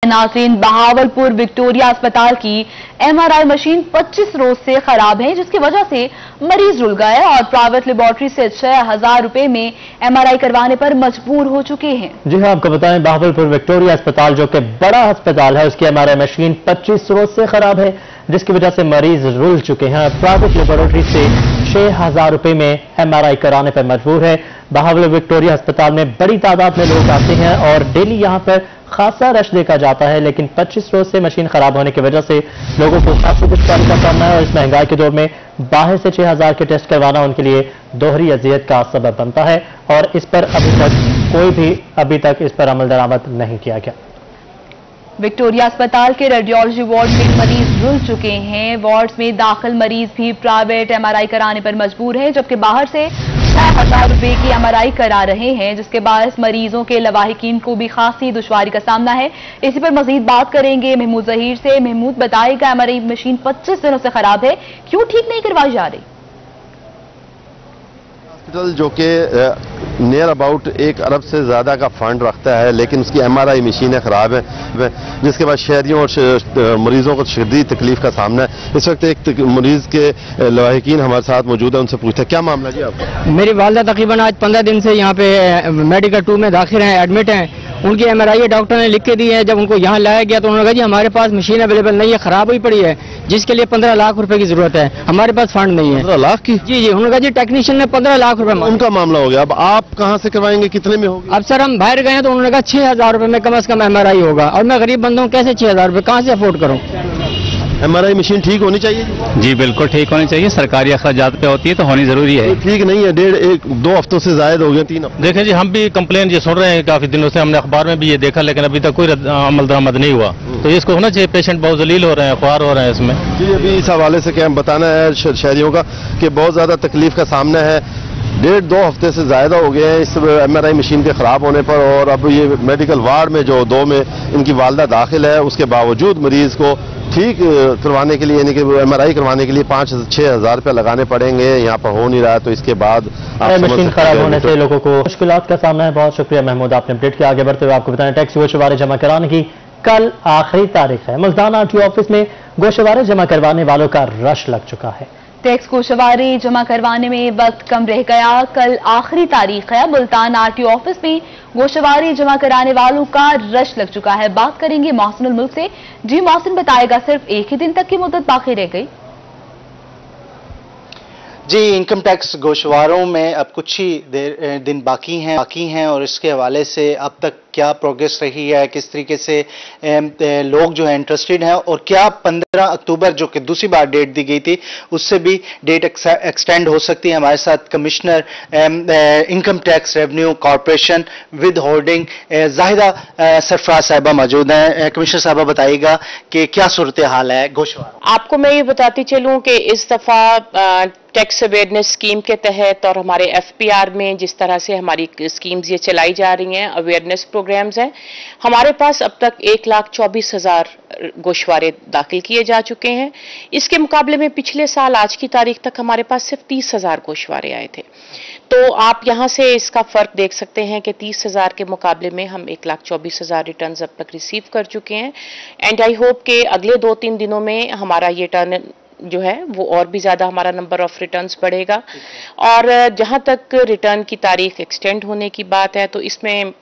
नाज़रीन, बहावलपुर विक्टोरिया अस्पताल की MRI मशीन 25 रोज से खराब है, जिसकी वजह से मरीज रुल गए और प्राइवेट लेबोरेटरी से 6,000 रुपए में MRI करवाने पर मजबूर हो चुके हैं। जी हाँ, आपको बताएं, बहावलपुर विक्टोरिया अस्पताल जो कि बड़ा अस्पताल है, उसकी MRI मशीन 25 रोज से खराब है, जिसकी वजह से मरीज रुल चुके हैं। प्राइवेट लेबोरेटरी से 6,000 रुपए में MRI कराने पर मजबूर है। बहावलपुर विक्टोरिया अस्पताल में बड़ी तादाद में लोग आते हैं और डेली यहाँ पर खासा रश देखा जाता है, लेकिन 25 रोज से मशीन खराब होने की वजह से लोगों को काफी दुश्वारी का सामना है और इस महंगाई के दौर में बाहर से 6,000 के टेस्ट करवाना उनके लिए दोहरी अजियत का सबब बनता है और इस पर अभी तक इस पर अमल दरामद नहीं किया गया। विक्टोरिया अस्पताल के रेडियोलॉजी वार्ड में मरीज रुल चुके हैं। वार्ड्स में दाखिल मरीज भी प्राइवेट MRI कराने पर मजबूर हैं, जबकि बाहर से 6,000 रुपए की MRI करा रहे हैं, जिसके बायस मरीजों के लवाहिकीन को भी खासी दुश्वारी का सामना है। इसी पर मजीद बात करेंगे महमूद जहीर से। महमूद, बताएगा, MRI मशीन 25 दिनों से खराब है, क्यों ठीक नहीं करवाई जा रही? हॉस्पिटल जो कि नियर अबाउट 1 अरब से ज़्यादा का फंड रखता है, लेकिन उसकी MRI मशीनें ख़राब हैं, जिसके बाद शहरियों और मरीजों को शदीद तकलीफ का सामना है। इस वक्त एक मरीज के लवाहिकीन हमारे साथ मौजूद है, उनसे पूछते हैं क्या मामला जी आपका। मेरी वालदा तकरीबन आज 15 दिन से यहाँ पे मेडिकल 2 में दाखिल हैं, एडमिट हैं। उनकी MRI डॉक्टर ने लिख के दी है। जब उनको यहाँ लाया गया तो उन्होंने कहा जी हमारे पास मशीन अवेलेबल नहीं है, खराब हुई पड़ी है, जिसके लिए 15 लाख रुपए की जरूरत है, हमारे पास फंड नहीं है। 15 लाख की? जी, उन्होंने कहा जी टेक्नीशियन ने 15 लाख रुपए। उनका मामला हो गया, अब आप कहाँ से करवाएंगे, कितने में होगी? अब सर हम बाहर गए तो उन्होंने कहा 6,000 रुपए में कम से कम MRI होगा, और मैं गरीब बंदा हूँ, कैसे 6,000 रुपए कहाँ से अफोर्ड करूँ? MRI मशीन ठीक होनी चाहिए जी, बिल्कुल ठीक होनी चाहिए। सरकारी अखराजात पे होती है तो होनी जरूरी है। ठीक नहीं है, 1-2 हफ्तों से ज्यादा हो गए, 3 हफ्ते। देखें जी, हम भी कंप्लेन ये सुन रहे हैं काफी दिनों से, हमने अखबार में भी ये देखा, लेकिन अभी तक कोई अमल दरामद नहीं हुआ। तो इसको होना चाहिए, पेशेंट बहुत जलील हो रहे हैं, ख्वार हो रहे हैं इसमें। जी, अभी इस हवाले से क्या बताना है शहरियों का कि बहुत ज्यादा तकलीफ का सामना है। 1.5-2 हफ्ते से ज्यादा हो गए हैं इस MRI मशीन के खराब होने पर, और अब ये मेडिकल वार्ड में जो 2 में इनकी वालदा दाखिल है, उसके बावजूद मरीज को ठीक करवाने के लिए, यानी कि MRI करवाने के लिए 5-6 हज़ार रुपये लगाने पड़ेंगे। यहाँ पर हो नहीं रहा है, तो इसके बाद मशीन खराब होने से लोगों को मुश्किलात का सामना है। बहुत शुक्रिया महमूद, आपने अपडेट किया। आगे बढ़ते हुए आपको बताएं, टैक्स गोशवारे जमा कराने की कल आखिरी तारीख है। मुल्तान RTO ऑफिस में गोशवारे जमा करवाने वालों का रश लग चुका है। टैक्स गोशवारे जमा करवाने में वक्त कम रह गया, कल आखिरी तारीख है। मुल्तान RTO ऑफिस में गोशवारे जमा कराने वालों का रश लग चुका है। बात करेंगे मोहसिन मुल्क से। जी मोहसिन, बताएगा, सिर्फ एक ही दिन तक की मुद्दत बाकी रह गई? जी, इनकम टैक्स गोशवारों में अब कुछ ही दिन बाकी हैं और इसके हवाले से अब तक क्या प्रोग्रेस रही है, किस तरीके से लोग जो है इंटरेस्टेड हैं, और क्या 15 अक्टूबर जो कि दूसरी बार डेट दी गई थी उससे भी डेट एक्सटेंड हो सकती है। हमारे साथ commissioner income tax revenue corporation with holding Zahida Sarfaraz साहिबा मौजूद हैं। कमिश्नर साहिबा, बताइएगा कि क्या सूरत हाल है गोशवारों? आपको मैं ये बताती चलूं कि इस दफा टैक्स अवेयरनेस स्कीम के तहत और हमारे FPR में जिस तरह से हमारी स्कीम्स ये चलाई जा रही हैं, अवेयरनेस प्रोग्राम्स हैं, हमारे पास अब तक 1,24,000 गोशवारे दाखिल किए जा चुके हैं। इसके मुकाबले में पिछले साल आज की तारीख तक हमारे पास सिर्फ 30,000 गोशवारे आए थे। तो आप यहां से इसका फर्क देख सकते हैं कि 30,000 के मुकाबले में हम 1,24,000 रिटर्न अब तक रिसीव कर चुके हैं। एंड आई होप कि अगले 2-3 दिनों में हमारा ये टर्न जो है वो और भी ज्यादा हमारा नंबर ऑफ रिटर्न्स बढ़ेगा। और जहां तक रिटर्न की तारीख एक्सटेंड होने की बात है, तो इसमें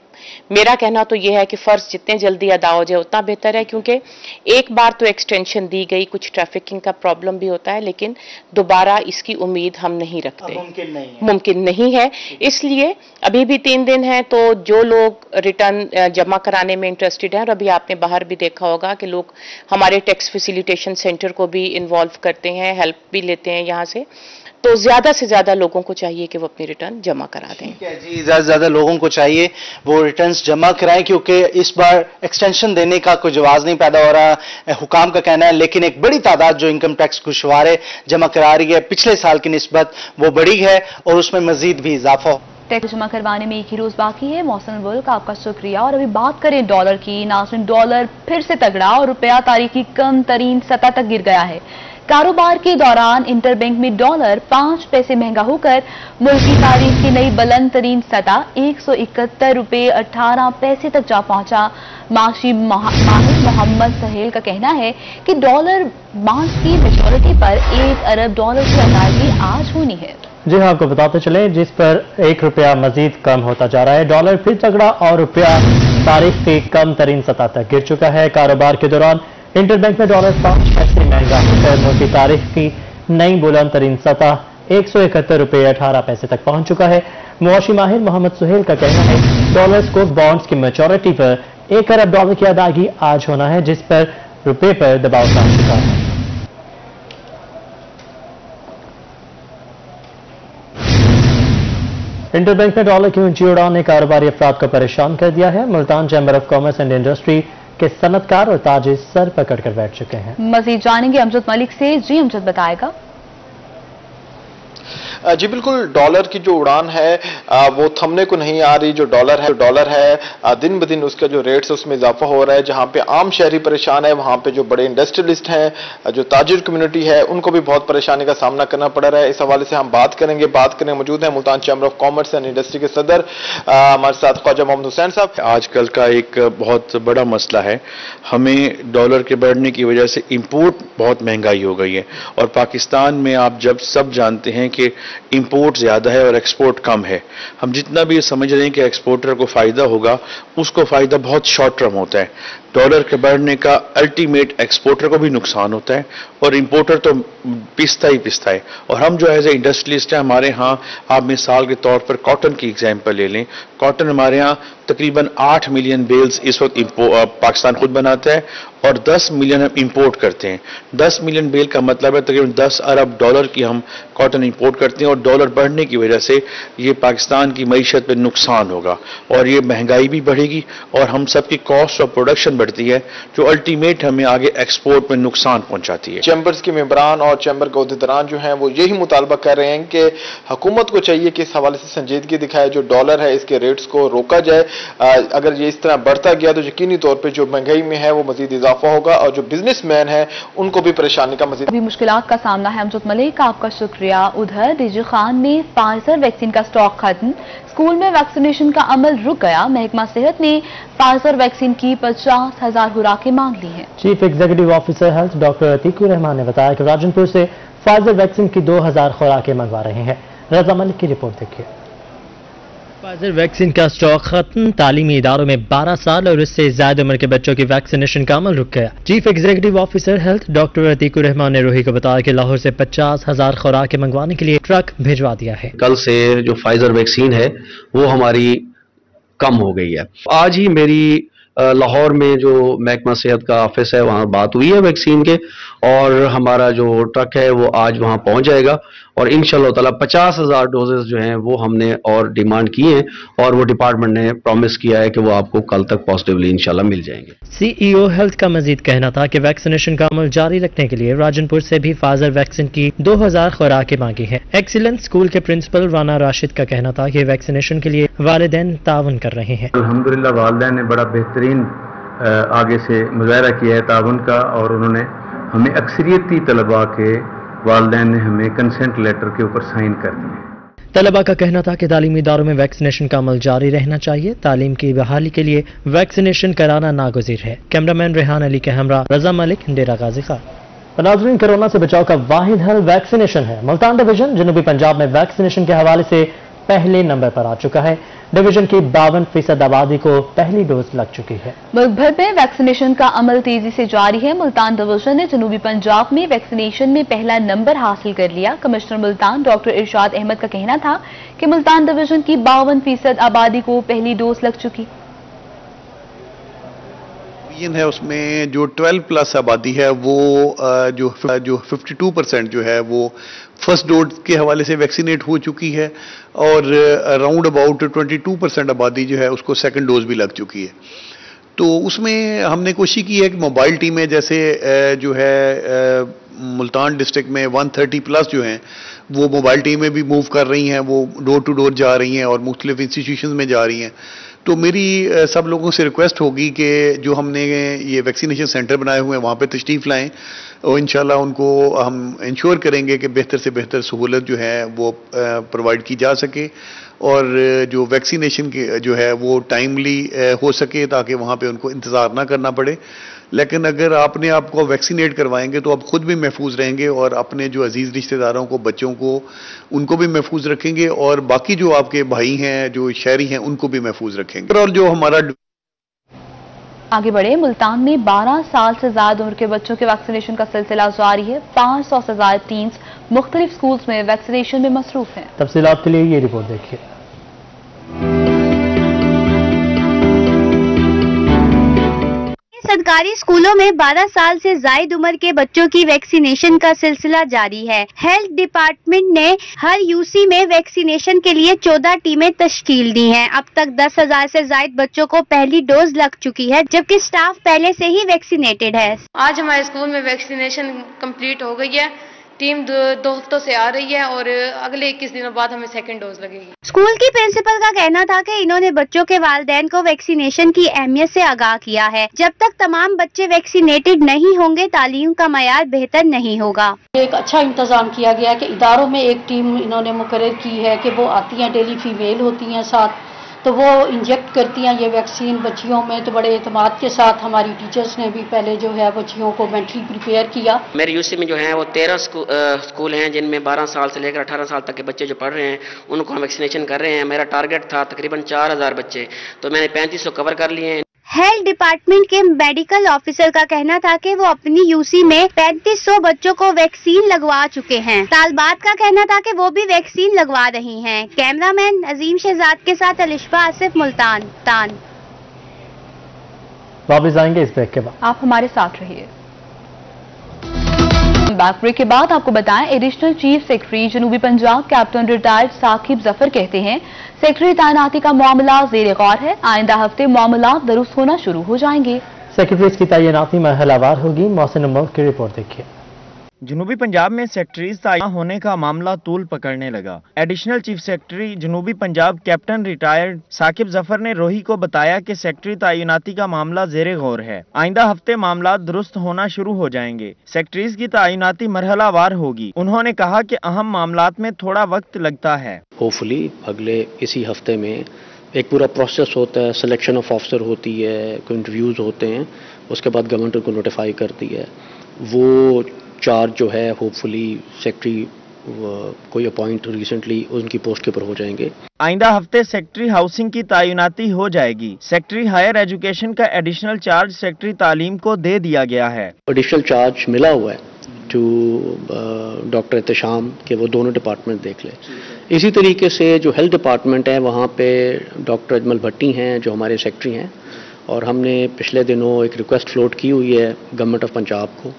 मेरा कहना तो यह है कि फर्ज जितने जल्दी अदा हो जाए उतना बेहतर है, क्योंकि एक बार तो एक्सटेंशन दी गई, कुछ ट्रैफिकिंग का प्रॉब्लम भी होता है, लेकिन दोबारा इसकी उम्मीद हम नहीं रखते, मुमकिन नहीं है। इसलिए अभी भी 3 दिन है, तो जो लोग रिटर्न जमा कराने में इंटरेस्टेड हैं, और अभी आपने बाहर भी देखा होगा कि लोग हमारे टैक्स फैसिलिटेशन सेंटर को भी इन्वॉल्व करते हैं, हेल्प भी लेते हैं यहाँ से, तो ज्यादा से ज्यादा लोगों को चाहिए कि वो अपनी रिटर्न जमा करा दें। ठीक है जी, ज्यादा से ज्यादा लोगों को चाहिए वो रिटर्न्स जमा कराएं, क्योंकि इस बार एक्सटेंशन देने का कोई जवाब नहीं पैदा हो रहा, हुकाम का कहना है, लेकिन एक बड़ी तादाद जो इनकम टैक्स गोशवारे जमा करा रही है पिछले साल की निस्बत वो बड़ी है, और उसमें मजीद भी इजाफा हो। टैक्स जमा करवाने में 1 ही रोज बाकी है। मोहसिन मुल्क, आपका शुक्रिया। और अभी बात करें डॉलर की। नाज़रीन, डॉलर फिर से तगड़ा और रुपया तारीख की कम तरीन सतह तक गिर गया है। कारोबार के दौरान इंटरबैंक में डॉलर 5 पैसे महंगा होकर मुल्क की तारीख की नई बुलंद तरीन सतह 171 रुपये 18 पैसे तक जा पहुंचा। माशी माहिर मोहम्मद सुहेल का कहना है कि डॉलर बॉन्ड्स की मैच्योरिटी पर 1 अरब डॉलर की अदायगी आज होनी है। जी हाँ, आपको बताते चले जिस पर 1 रुपया मजीद कम होता जा रहा है। डॉलर फिर तगड़ा और रुपया तारीख की कम तरीन सतह तक गिर चुका है। कारोबार के दौरान इंटरबैंक में डॉलर 5 पैसे महंगा होकर मुल्क की तारीख की नई बुलंद तरीन सतह 171 रुपये 18 पैसे तक पहुंच चुका है। मुआशी माहिर मोहम्मद सुहेल का कहना है डॉलर्स को बॉन्ड्स की मैच्योरिटी पर 1 अरब डॉलर की अदायगी आज होना है, जिस पर रुपये पर दबाव डाल चुका है। इंटरबैंक में डॉलर की ऊंची उड़ान ने कारोबारी अफराद को परेशान कर दिया है। Multan chamber of commerce and industry के सनतकार और ताजिर सर पकड़ कर बैठ चुके हैं। मजीद जानेंगे अमजद मलिक से। जी अमजद बताएगा। जी बिल्कुल, डॉलर की जो उड़ान है वो थमने को नहीं आ रही। जो डॉलर है दिन ब दिन उसका जो रेट्स है उसमें इजाफा हो रहा है। जहां पे आम शहरी परेशान है, वहां पे जो बड़े इंडस्ट्रियलिस्ट हैं, जो ताजिर कम्युनिटी है, उनको भी बहुत परेशानी का सामना करना पड़ रहा है। इस हवाले से हम बात करें मौजूद हैं Multan chamber of commerce and industry के सदर हमारे साथ ख्वाजा मोहम्मद हुसैन साहब। आजकल का एक बहुत बड़ा मसला है, हमें डॉलर के बढ़ने की वजह से इंपोर्ट बहुत महंगाई हो गई है और पाकिस्तान में आप जब सब जानते हैं कि इंपोर्ट ज्यादा है और एक्सपोर्ट कम है। हम जितना भी समझ रहे हैं कि एक्सपोर्टर को फायदा होगा, उसको फायदा बहुत शॉर्ट टर्म होता है। डॉलर के बढ़ने का अल्टीमेट एक्सपोर्टर को भी नुकसान होता है और इंपोर्टर तो पिसता है। और हम जो एज ए इंडस्ट्रियलिस्ट हैं, हमारे यहाँ आप मिसाल के तौर पर कॉटन की एग्जांपल ले लें। कॉटन हमारे यहाँ तकरीबन 8 मिलियन बेल्स इस वक्त पाकिस्तान खुद बनाता है और 10 मिलियन हम इंपोर्ट करते हैं। 10 मिलियन बेल का मतलब है तकरीबन 10 अरब डॉलर की हम कॉटन इंपोर्ट करते हैं और डॉलर बढ़ने की वजह से ये पाकिस्तान की मईशत पर नुकसान होगा और ये महंगाई भी बढ़ेगी और हम सबकी कॉस्ट ऑफ प्रोडक्शन बढ़ती है, जो अल्टीमेट हमें आगे एक्सपोर्ट में नुकसान पहुंचाती है। चैम्बर्स के मेंबरान और चैम्बर के अहदेदारान जो हैं वो यही मुतालबा कर रहे हैं कि हुकूमत को चाहिए कि इस हवाले से संजीदगी दिखाए, जो डॉलर है इसके रेट्स को रोका जाए। अगर ये इस तरह बढ़ता गया तो यकीनी तौर पर जो महंगाई में है वो मजीद इजाफा होगा और जो बिजनेसमैन है उनको भी परेशानी का मजीद मुश्किलात का सामना है। अमजद मलिक आपका शुक्रिया। उधर डीजी खान में फाइजर वैक्सीन का स्टॉक खत्म, स्कूल में वैक्सीनेशन का अमल रुक गया। महकमा सेहत ने फाइजर वैक्सीन की 50,000 खुराकें मांग ली हैं। Chief executive officer health doctor Atiqur Rahman ने बताया कि राजनपुर से फाइजर वैक्सीन की 2000 खुराकें मंगवा रहे हैं। रजा मलिक की रिपोर्ट देखिए। फाइजर वैक्सीन का स्टॉक खत्म, तालीमी इदारों में 12 साल और उससे ज्यादा उम्र के बच्चों की वैक्सीनेशन का अमल रुक गया। Chief executive officer health doctor Atiqur Rahman ने रोही को बताया कि लाहौर से 50,000 खुराकें मंगवाने के लिए ट्रक भिजवा दिया है। कल से जो फाइजर वैक्सीन है वो हमारी कम हो गई है। आज ही मेरी लाहौर में जो महकमा सेहत का ऑफिस है वहाँ बात हुई है वैक्सीन के और हमारा जो ट्रक है वो आज वहाँ पहुँच जाएगा और इंशाअल्लाह ताला 50,000 डोजेस जो हैं वो हमने और डिमांड की हैं और वो डिपार्टमेंट ने प्रॉमिस किया है कि वो आपको कल तक पॉजिटिवली इंशाअल्लाह मिल जाएंगे। सीईओ हेल्थ का मजीद कहना था कि वैक्सीनेशन का अमल जारी रखने के लिए राजनपुर से भी फाइजर वैक्सीन की 2000 खुराकें मांगी हैं। एक्सीलेंस स्कूल के प्रिंसिपल राना राशिद का कहना था कि वैक्सीनेशन के लिए वालिदैन ताउन कर रहे हैं। अल्हम्दुलिल्लाह वालिदैन ने बड़ा बेहतरीन आगे से मुजाहरा किया है ताउन का और उन्होंने हमें अक्सरियती तलबा के वालिदैन ने हमें कंसेंट लेटर के ऊपर साइन कर दिए। तलबा का कहना था कि तालीमी इदारों में वैक्सीनेशन का अमल जारी रहना चाहिए। तालीम की बहाली के लिए वैक्सीनेशन कराना नागुज़ीर है। कैमरामैन रेहान अली के हमरा रजा मलिक, डेरा गाजी खान। नाज़रीन, कोरोना से बचाव का वाहिद हल वैक्सीनेशन है। मुल्तान डिवीजन जनूबी पंजाब में वैक्सीनेशन के हवाले से पहले नंबर पर आ चुका है। डिवीजन की 52% आबादी को पहली डोज लग चुकी है। मुल्क भर में वैक्सीनेशन का अमल तेजी से जारी है। मुल्तान डिवीजन ने जनूबी पंजाब में वैक्सीनेशन में पहला नंबर हासिल कर लिया। कमिश्नर मुल्तान डॉक्टर इरशाद अहमद का कहना था कि मुल्तान डिवीजन की 52% आबादी को पहली डोज लग चुकी है। उसमें जो 12 प्लस आबादी है वो जो 52% जो है वो फर्स्ट डोज के हवाले से वैक्सीनेट हो चुकी है और अराउंड अबाउट 22% आबादी जो है उसको सेकंड डोज भी लग चुकी है। तो उसमें हमने कोशिश की है कि मोबाइल टीमें जैसे जो है मुल्तान डिस्ट्रिक्ट में 130 प्लस जो हैं वो मोबाइल टीमें भी मूव कर रही हैं, वो डोर टू डोर जा रही हैं और मुख्तलिफ इंस्टीट्यूशन में जा रही हैं। تو میری سب لوگوں سے ریکویسٹ ہوگی کہ جو ہم نے یہ ویکسینیشن سینٹر بنائے ہوئے ہیں وہاں پہ تشریف لائیں اور انشاءاللہ ان کو ہم انشور کریں گے کہ بہتر سے بہتر سہولت جو ہے وہ پرووائڈ کی جا سکے اور جو ویکسینیشن جو ہے وہ ٹائملی ہو سکے تاکہ وہاں پہ ان کو انتظار نہ کرنا پڑے. لیکن اگر آپ نے آپ کو ویکسینیٹ کروائیں گے تو آپ خود بھی محفوظ رہیں گے اور اپنے جو عزیز رشتہ داروں کو بچوں کو ان کو بھی محفوظ رکھیں گے اور باقی جو آپ کے بھائی ہیں جو شہری ہیں ان کو بھی محفوظ رکھیں گے. اور جو ہمارا آگے بڑھے ملتان میں 12 سال سے زائد عمر کے بچوں کے ویکسینیشن کا سلسلہ جاری ہے. 500 سے زائد ٹینز مختلف سکولز میں ویکسینیشن میں مصروف ہیں. تفصیلات کے لیے یہ رپورٹ دیکھیے. سرکاری اسکولوں میں 12 سال سے زائد عمر کے بچوں کی ویکسینیشن کا سلسلہ جاری ہے. ہیلتھ ڈپارٹمنٹ نے ہر یوسی میں ویکسینیشن کے لیے 14 ٹیمیں تشکیل دی ہیں. اب تک 10,000 سے زائد بچوں کو پہلی ڈوز لگ چکی ہے جبکہ اسٹاف پہلے سے ہی ویکسینیٹڈ ہے. آج ہمارے اسکول میں ویکسینیشن کمپلیٹ ہو گئی ہے. ٹیم 2 ہفتوں سے آ رہی ہے اور اگلے 21 دنوں بعد ہمیں سیکنڈ ڈوز لگے گی. اسکول کی پرنسپل کا کہنا تھا کہ انہوں نے بچوں کے والدین کو ویکسینیشن کی اہمیت سے آگاہ کیا ہے. جب تک تمام بچے ویکسینیٹڈ نہیں ہوں گے تعلیم کا معیار بہتر نہیں ہوگا. ایک اچھا انتظام کیا گیا ہے کہ اداروں میں ایک ٹیم انہوں نے مقرر کی ہے کہ وہ آتی ہیں، ڈیلی فیمیل ہوتی ہیں ساتھ، تو وہ انجیکٹ کرتی ہیں یہ ویکسین بچیوں میں. تو بڑے اعتماد کے ساتھ ہماری ٹیچرز نے بھی پہلے جو ہے بچیوں کو مینٹلی پریپیئر کیا. میرے یوسی میں جو ہیں وہ 13 اسکول ہیں جن میں 12 سال سے لے کر 18 سال تک کے بچے جو پڑھ رہے ہیں ان کو ہم ویکسینیشن کر رہے ہیں. میرا ٹارگٹ تھا تقریباً 4,000 بچے، تو میں نے 3500 کور کر لیے ہیں. ہیلتھ ڈپارٹمنٹ کے میڈیکل آفیسر کا کہنا تھا کہ وہ اپنی یوسی میں 3500 بچوں کو ویکسین لگوا چکے ہیں. طالبات کا کہنا تھا کہ وہ بھی ویکسین لگوا رہی ہیں. کیمرہ مین عظیم شہزاد کے ساتھ الشفا آصف، ملتان. واپس آئیں گے اس بریک کے بعد، آپ ہمارے ساتھ رہیے. بیک بریک کے بعد آپ کو بتائیں ایڈیشنل چیف سیکرٹری جنوبی پنجاب کیپٹن ریٹائرڈ ثاقب ظفر کہتے ہیں سیکرٹری تعیناتی کا معاملہ زیر غور ہے. آئندہ ہفتے معاملات درست ہونا شروع ہو جائیں گے. سیکرٹریز کی تعیناتی مرحلہ وار ہوگی. محسن ملک کی رپورٹ دیکھیے. جنوبی پنجاب میں سیکرٹریز تعین ہونے کا معاملہ طول پکڑنے لگا. ایڈیشنل چیف سیکرٹری جنوبی پنجاب کیپٹن ریٹائرڈ ثاقب ظفر نے روہی کو بتایا کہ سیکرٹری تعیناتی کا معاملہ زیر غور ہے. آئندہ ہفتے معاملات درست ہونا شروع ہو جائیں گے. سیکرٹریز کی تعیناتی مرحلہ وار ہوگی. انہوں نے کہا کہ اہم معاملات میں تھوڑا وقت لگتا ہے. ہوپفلی اگلے اسی ہفتے میں ایک پورا پروسیس ہوتا ہے، سلیکشن آف آفیسر ہوتی ہے، کوئی انٹرویوز ہوتے ہیں، اس کے بعد گورنمنٹ کو نوٹیفائی کرتی ہے. وہ چارج جو ہے ہوپ فلی سیکرٹری کوئی اپوائنٹ ریسنٹلی ان کی پوسٹ کے اوپر ہو جائیں گے. آئندہ ہفتے سیکرٹری ہاؤسنگ کی تعیناتی ہو جائے گی. سیکرٹری ہائر ایجوکیشن کا ایڈیشنل چارج سیکرٹری تعلیم کو دے دیا گیا ہے. ایڈیشنل چارج ملا ہوا ہے ٹو ڈاکٹر احتشام کہ وہ دونوں ڈپارٹمنٹ دیکھ لیں. اسی طریقے سے جو ہیلتھ ڈپارٹمنٹ ہے وہاں پہ ڈاکٹر اجمل بھٹی ہیں جو ہمارے سیکرٹری ہیں، اور ہم نے پچھلے دنوں ایک ریکویسٹ فلوٹ کی ہوئی ہے گورنمنٹ آف پنجاب کو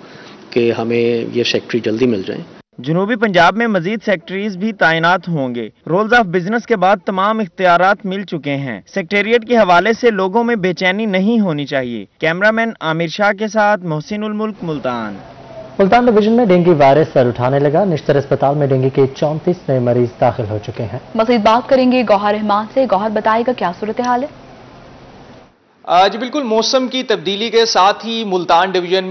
کہ ہمیں یہ سیکرٹری جلدی مل جائیں. جنوبی پنجاب میں مزید سیکرٹریز بھی تعینات ہوں گے. رولز آف بزنس کے بعد تمام اختیارات مل چکے ہیں. سیکریٹریٹ کے حوالے سے لوگوں میں بے چینی نہیں ہونی چاہیے. کیمرامین عامر شاہ کے ساتھ محسن الملک، ملتان. ملتان ڈویژن میں ڈینگی وائرس سر اٹھانے لگا. نشتر اسپتال میں ڈینگی کے 34 نئے مریض داخل ہو چکے ہیں. مزید بات کریں گے گوہر رحمان سے. گوہر بتائے گا کیا صورتحال ہے؟ جی بالکل، موسم کی تبدیلی کے ساتھ ہی ملتان ڈویژن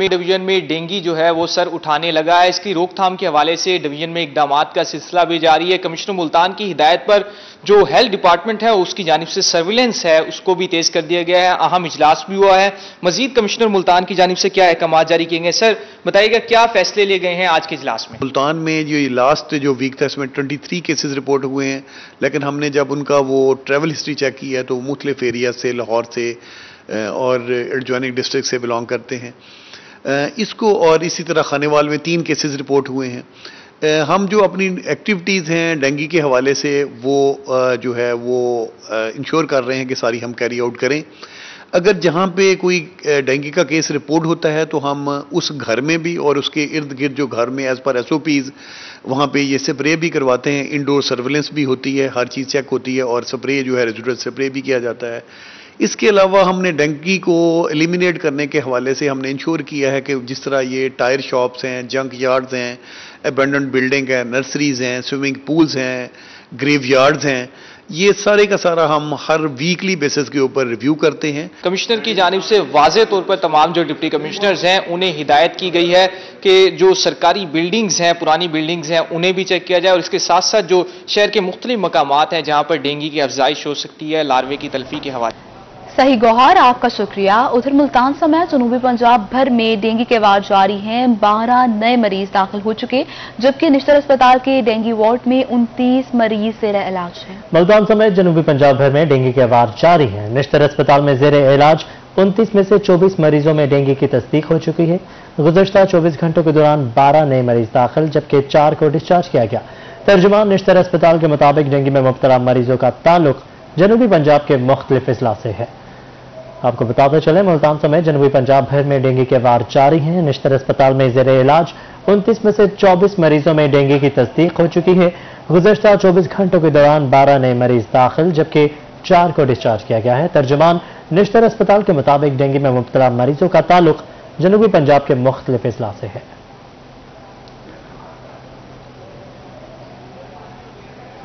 میں ڈینگی جو ہے وہ سر اٹھانے لگا ہے. اس کی روک تھام کے حوالے سے ڈویژن میں اقدامات کا سلسلہ بھی جاری ہے. کمشنر ملتان کی ہدایت پر جو ہیلتھ ڈپارٹمنٹ ہے اس کی جانب سے سرویلنس ہے اس کو بھی تیز کر دیا گیا ہے. اہم اجلاس بھی ہوا ہے. مزید کمشنر ملتان کی جانب سے کیا احکامات جاری کیے گئے؟ سر بتائیے گا کیا فیصلے لیے گئے ہیں آج کے اجلاس میں؟ ملتان میں جو لاسٹ جو ویک تھا اس میں 23 کیسز رپورٹ ہوئے ہیں، لیکن ہم نے جب ان کا وہ ٹریول ہسٹری چیک کی ہے تو مختلف ایریا سے، لاہور سے اور ایڈجوائننگ ڈسٹرکٹ سے بلانگ کرتے ہیں. اس کو اور اسی طرح خانیوال میں 3 کیسز رپورٹ ہوئے ہیں. ہم جو اپنی ایکٹیویٹیز ہیں ڈینگی کے حوالے سے وہ جو ہے وہ انشور کر رہے ہیں کہ ساری ہم کیری آؤٹ کریں. اگر جہاں پہ کوئی ڈینگی کا کیس رپورٹ ہوتا ہے تو ہم اس گھر میں بھی اور اس کے ارد گرد جو گھر میں ایز پر SOPs وہاں پہ یہ سپرے بھی کرواتے ہیں. انڈور سرویلنس بھی ہوتی ہے، ہر چیز چیک ہوتی ہے اور سپرے جو ہے ریزیڈوئل سپرے بھی کیا جاتا ہے. اس کے علاوہ ہم نے ڈینگی کو ایلیمینیٹ کرنے کے حوالے سے ہم نے انشور کیا ہے کہ جس طرح یہ ٹائر شاپس ہیں، جنک یارڈز ہیں، ابینڈنڈ بلڈنگ ہیں، نرسریز ہیں، سوئمنگ پولز ہیں، گریو یارڈز ہیں، ये सारे का सारा हम हर वीकली बेसिस के ऊपर रिव्यू करते हैं। कमिश्नर की जानिब से वाज़े तौर पर तमाम जो डिप्टी कमिश्नर्स हैं उन्हें हिदायत की गई है कि जो सरकारी बिल्डिंग्स हैं, पुरानी बिल्डिंग्स हैं, उन्हें भी चेक किया जाए और इसके साथ साथ जो शहर के मुख्तलिफ मकामात हैं जहां पर डेंगू की अफजाइश हो सकती है, लार्वे की तलफी के हवाले। सही गौहर, आपका शुक्रिया। उधर मुल्तान समेत जनूबी पंजाब भर में डेंगू के वार जारी हैं। 12 नए मरीज दाखिल हो चुके, जबकि निश्तर अस्पताल के डेंगू वार्ड में 29 मरीज ज़ेर इलाज हैं। मुल्तान समेत जनूबी पंजाब भर में डेंगू के वार जारी हैं। निश्तर अस्पताल में ज़ेर इलाज 29 में से 24 मरीजों में डेंगू की तस्दीक हो चुकी है। गुज़श्ता 24 घंटों के दौरान 12 नए मरीज दाखिल, जबकि 4 को डिस्चार्ज किया गया। तर्जुमान निश्तर अस्पताल के मुताबिक डेंगू में मुब्तला मरीजों का ताल्लुक जनूबी पंजाब के मुख्तलिफ अजला से है। आपको बताते चले, मुल्तान समेत जनूबी पंजाब भर में डेंगू के वार जारी हैं। निश्तर अस्पताल में ज़ेर इलाज 29 में से 24 मरीजों में डेंगू की तस्दीक हो चुकी है। गुज़श्ता 24 घंटों के दौरान 12 नए मरीज दाखिल, जबकि 4 को डिस्चार्ज किया गया है। तर्जुमान निश्तर अस्पताल के मुताबिक डेंगू में मुब्तला मरीजों का ताल्लुक जनूबी पंजाब के मुख्तलिफ अजला से है।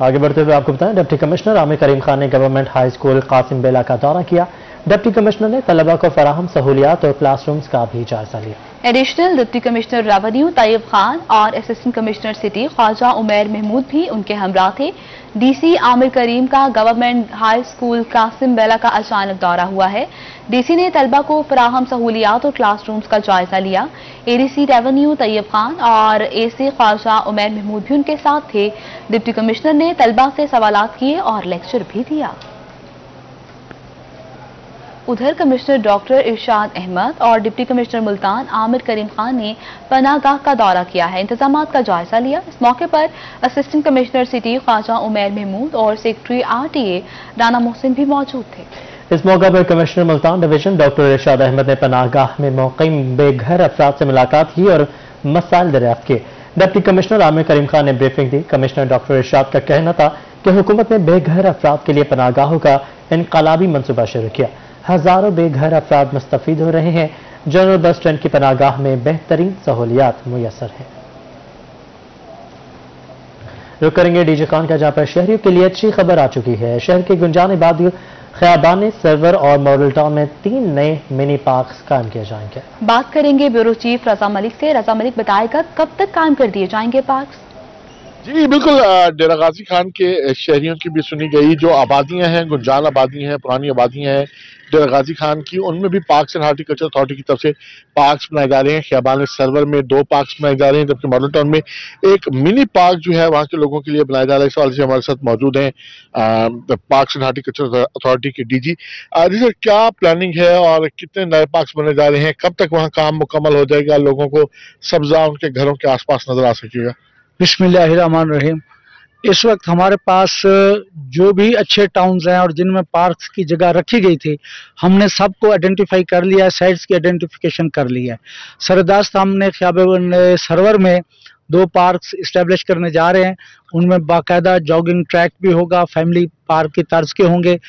आगे बढ़ते हुए आपको बताएं, डिप्टी कमिश्नर आमिर करीम खान ने government high school Qasim Bela का दौरा किया। डिप्टी कमिश्नर ने तलबा को फराहम सहूलियात और क्लासरूम्स का भी जायजा लिया। Additional deputy commissioner revenue Tayyab Khan और assistant commissioner city Khawaja Umair Mehmood भी उनके हमरा थे। डीसी आमिर करीम का government high school Qasim Bela का अचानक दौरा हुआ है। डीसी ने तलबा को फराहम सहूलियात और क्लासरूम्स का जायजा लिया। एडीसी रेवेन्यू तैयब खान और एसी ख्वाजा उमैर महमूद भी उनके साथ थे। डिप्टी कमिश्नर ने तलबा से सवालात किए और लेक्चर भी दिया। उधर कमिश्नर डॉक्टर इरशाद अहमद और डिप्टी कमिश्नर मुल्तान आमिर करीम खान ने पनाहगाह का दौरा किया है, इंतजामात का जायजा लिया। इस मौके पर assistant commissioner city Khawaja Umair Mahmood और सेक्रेटरी आरटीए राना मोहसिन भी मौजूद थे। इस मौके पर कमिश्नर मुल्तान डिवीजन डॉक्टर इरशाद अहमद ने पनाहगाह में मुक़ीम बेघर अफराद से मुलाकात की और मसाइल दरियाफ्त किए। डिप्टी कमिश्नर आमिर करीम खान ने ब्रीफिंग दी। कमिश्नर डॉक्टर इरशाद का कहना था कि हुकूमत ने बेघर अफराद के लिए पनाहगाहों का इनकलाबी मंसूबा शुरू किया। हजारों बेघर अफराद मुस्तफीद हो रहे हैं। जनरल बस स्टैंड की पनाहगाह में बेहतरीन सहूलियात मुयसर हैं। रुक करेंगे डीजे खान का, जहां पर शहरियों के लिए अच्छी खबर आ चुकी है। शहर के गुंजान इबादी खयाबान सर्वर और मॉडल टाउन में 3 नए मिनी पार्क्स कायम किए जाएंगे। बात करेंगे ब्यूरो चीफ रजा मलिक से। रजा मलिक बताएगा कब तक कायम कर दिए जाएंगे पार्क्स। जी बिल्कुल, डेरा गाजी खान के शहरियों की भी सुनी गई। जो आबादियां हैं, गुंजान आबादी हैं, पुरानी आबादियां हैं डेरा गाजी खान की, उनमें भी पार्क्स एंड हार्टिकल्चर अथॉरिटी की तरफ से पार्क्स बनाए जा रहे हैं। खयाबान सर्वर में 2 पार्क्स बनाए जा रहे हैं, जबकि मॉडल टाउन में एक मिनी पार्क जो है वहाँ के लोगों के लिए बनाया जा रहा है। इस सवाल से हमारे साथ मौजूद हैं पार्क्स एंड हार्टिकल्चर अथॉरिटी के डीजी। सर, क्या प्लानिंग है और कितने नए पार्क्स बने जा रहे हैं? कब तक वहाँ काम मुकम्मल हो जाएगा, लोगों को सब्जा उनके घरों के आसपास नजर आ सकेगा? बिस्मिल्लाहिर्रहमानिर्रहीम। इस वक्त हमारे पास जो भी अच्छे टाउन्स हैं और जिनमें पार्क्स की जगह रखी गई थी, हमने सबको आइडेंटिफाई कर लिया है, साइट्स की आइडेंटिफिकेशन कर लिया है। सरदास्त हमने खयाबान सर्वर में 2 पार्क्स इस्टेब्लिश करने जा रहे हैं। उनमें बाकायदा जॉगिंग ट्रैक भी होगा, फैमिली पार्क की तर्ज के होंगे,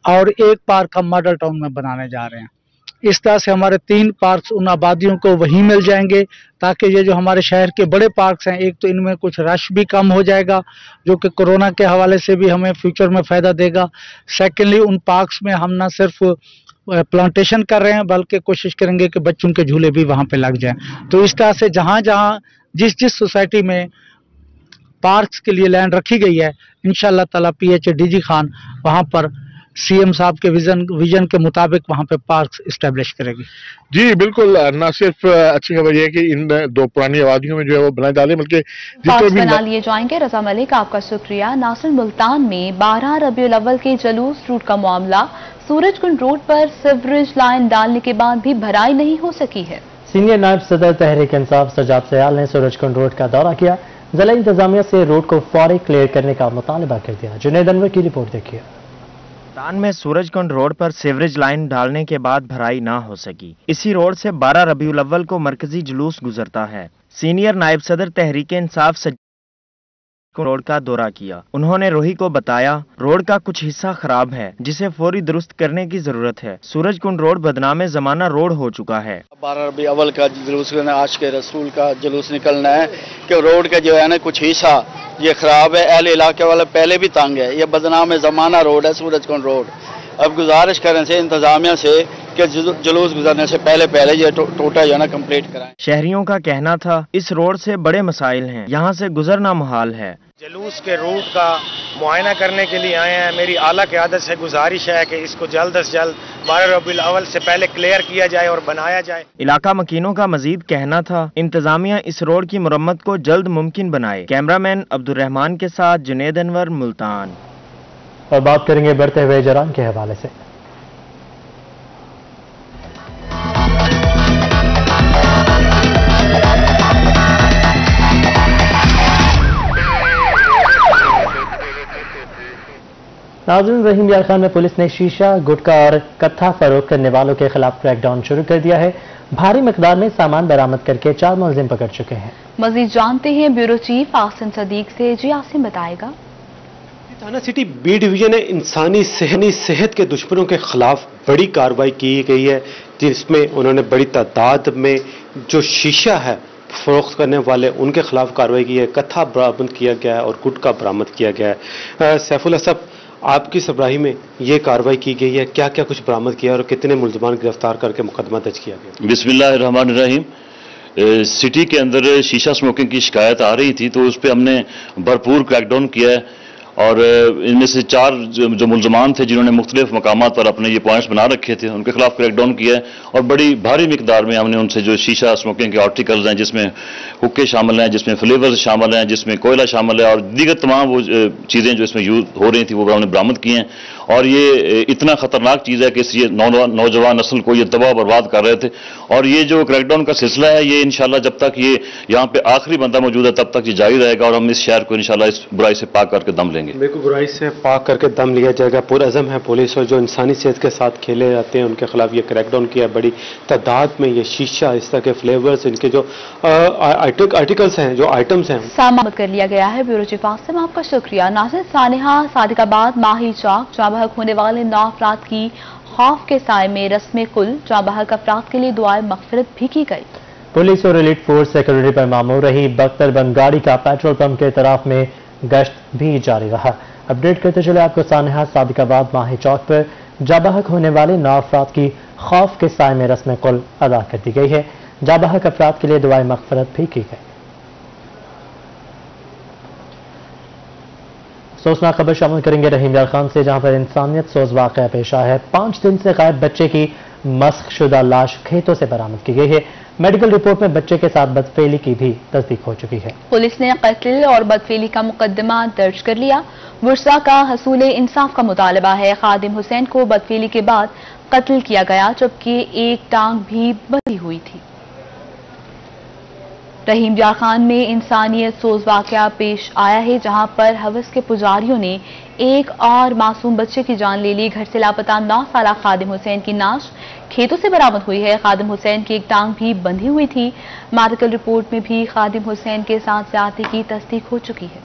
और एक पार्क हम मॉडल टाउन में बनाने जा रहे हैं। इस तरह से हमारे 3 पार्क्स उन आबादियों को वहीं मिल जाएंगे, ताकि ये जो हमारे शहर के बड़े पार्क्स हैं, एक तो इनमें कुछ रश भी कम हो जाएगा, जो कि कोरोना के हवाले से भी हमें फ्यूचर में फ़ायदा देगा। सेकेंडली, उन पार्क्स में हम ना सिर्फ प्लांटेशन कर रहे हैं, बल्कि कोशिश करेंगे कि बच्चों के झूले भी वहाँ पे लग जाएं। तो इस तरह से जहाँ जहाँ जिस जिस सोसाइटी में पार्क्स के लिए लैंड रखी गई है, इंशाअल्लाह ताला PH डीजी खान वहाँ पर सीएम साहब के विजन के मुताबिक वहाँ पे पार्क्स इस्टेब्लिश करेगी। जी बिल्कुल, न सिर्फ अच्छी खबर यह है कि इन 2 पुरानी आबादियों में जो है वो बनाए जा रहे हैं, बल्कि पार्क्स बना लिए जाएंगे। रजा मलिक, आपका शुक्रिया। नासिर, मुल्तान में 12 रबीउल अव्वल के जुलूस रूट का मामला, सूरजकुंड रोड पर सीवरेज लाइन डालने के बाद भी भराई नहीं हो सकी है। सीनियर नायब सदर तहरीक इंसाफ सजाद सयाल ने सूरजकुंड रोड का दौरा किया। जिला इंतजामिया से रोड को फौरी क्लियर करने का मुतालबा कर दिया। जुनैद अनवर की रिपोर्ट देखिए। मुल्तान में सूरजकुंड रोड पर सीवरेज लाइन डालने के बाद भराई ना हो सकी। इसी रोड से 12 रबीउल अव्वल को मरकजी जुलूस गुजरता है। सीनियर नायब सदर तहरीक इंसाफ रोड का दौरा किया। उन्होंने रोही को बताया रोड का कुछ हिस्सा खराब है जिसे फौरी दुरुस्त करने की जरूरत है। सूरज कुंड रोड बदनामे जमाना रोड हो चुका है। 12 रबी अव्वल का जुलूस आज के रसूल का जुलूस निकलना है कि रोड का जो है ना कुछ हिस्सा ये खराब है। अहले इलाके वाले पहले भी तंग है। ये बदनाम जमाना रोड है सूरज कुंड रोड। अब गुजारिश करें से इंतजामिया से कि जुलूस गुजरने से पहले ये टोटा जो है ना कंप्लीट कराएं। शहरियों का कहना था इस रोड से बड़े मसाइल हैं, यहाँ से गुजरना मुहाल है। जुलूस के रूट का मुआयना करने के लिए आए हैं। मेरी आला क़यादत से गुजारिश है कि इसको जल्द से जल्द 12 रबीउल अव्वल से पहले क्लियर किया जाए और बनाया जाए। इलाका मकीनों का मजीद कहना था इंतजामिया इस रोड की मुरम्मत को जल्द मुमकिन बनाए। कैमरामैन अब्दुल रहमान के साथ जुनेद अनवर, मुल्तान। और बात करेंगे बढ़ते हुए जराम के हवाले से। नाज़रीन, रहीम यार खान में पुलिस ने शीशा, गुटखा और कत्था फरोख्त करने वालों के खिलाफ क्रैकडाउन शुरू कर दिया है। भारी मिकदार में सामान बरामद करके 4 मुलजिम पकड़ चुके हैं। मजीद जानते हैं ब्यूरो चीफ आसिम सदीक से। जी आसिम बताएगा। थाना सिटी बी डिवीजन ने इंसानी सेहत के दुश्मनों के खिलाफ बड़ी कार्रवाई की गई है, जिसमें उन्होंने बड़ी तादाद में जो शीशा है फरोख्त करने वाले उनके खिलाफ कार्रवाई की है। कत्था बरामद किया गया है और गुटखा बरामद किया गया है। सैफुल साहब, आपकी सरबराही में ये कार्रवाई की गई है, क्या क्या कुछ बरामद किया और कितने मुल्ज़मान गिरफ्तार करके मुकदमा दर्ज किया गया? बिस्मिल्लाहिर्रहमानिर्रहीम। सिटी के अंदर शीशा स्मोकिंग की शिकायत आ रही थी तो उस पर हमने भरपूर क्रैकडाउन किया है और इनमें से 4 जो मुल्ज़मान थे जिन्होंने मुख्तलिफ मकामात पर अपने ये पॉइंट्स बना रखे थे उनके खिलाफ क्रैकडाउन किया है और बड़ी भारी मिकदार में हमने उनसे जो शीशा स्मोकिंग के आर्टिकल्स हैं, जिसमें हुक्के शामिल हैं, जिसमें फ्लेवर्स शामिल हैं, जिसमें कोयला शामिल है और दीगर तमाम वो चीज़ें जो इसमें यूज हो रही थी वो हमने बरामद की हैं। और ये इतना खतरनाक चीज़ है कि इस नौजवान नस्ल को ये तबाह बर्बाद कर रहे थे। और ये जो क्रैकडाउन का सिलसिला है ये इंशाल्लाह जब तक ये यहाँ पे आखिरी बंदा मौजूद है तब तक ये जारी रहेगा और हम इस शहर को इंशाल्लाह इस बुराई से पाक करके दम लेंगे। बिल्कुल, बुराई से पाक करके दम लिया जाएगा। पुरअज़म है पुलिस और जो इंसानी सेहत के साथ खेले जाते हैं उनके खिलाफ ये क्रैकडाउन किया। बड़ी तादाद में ये शीशा, इस तरह के फ्लेवर्स, इनके जो आर्टिकल्स हैं, जो आइटम्स हैं, सामान कर लिया गया है। ब्यूरो चीफ आसिम, आपका शुक्रिया। नाज़रीन, सानिहा सादिकाबाद माही चौक जहाँ बहक होने वाले 9 अफराद की खौफ के साए में रस्म कुल जहाँ बहक अफराद के लिए दुआए मग़फ़िरत भी की गई। पुलिस और एलीट फोर्स सिक्योरिटी पर मामूर रही। बख्तरबंद गाड़ी का पेट्रोल पंप के तरफ में गश्त भी जारी रहा। अपडेट करते चले आपको सानिहा सादिकाबाद माही चौक पर जाबहक होने वाले 9 अफराद की खौफ के साए में रस्म कुल अदा कर दी गई है। जाबहक अफराद के लिए दुआए मग़फ़िरत भी की गई। सोचना खबर शामिल करेंगे रहीम यार खान से, जहां पर इंसानियत सोज वाक़या पेश आया है। 5 दिन से गायब बच्चे की मस्ख शुदा लाश खेतों से बरामद की गई है। मेडिकल रिपोर्ट में बच्चे के साथ बदफेली की भी तस्दीक हो चुकी है। पुलिस ने कत्ल और बदफेली का मुकदमा दर्ज कर लिया। वर्षा का हसूल इंसाफ का मुतालबा है। खादिम हुसैन को बदफेली के बाद कत्ल किया गया जबकि एक टांग भी बंधी हुई थी। रहीम यार खान में इंसानियत सोज वाक़या पेश आया है, जहां पर हवस के पुजारियों ने एक और मासूम बच्चे की जान ले ली। घर से लापता 9 साला खादिम हुसैन की नाश खेतों से बरामद हुई है। खादिम हुसैन की एक टांग भी बंधी हुई थी। मेडिकल रिपोर्ट में भी खादिम हुसैन के साथ ज्यादती की तस्दीक हो चुकी है।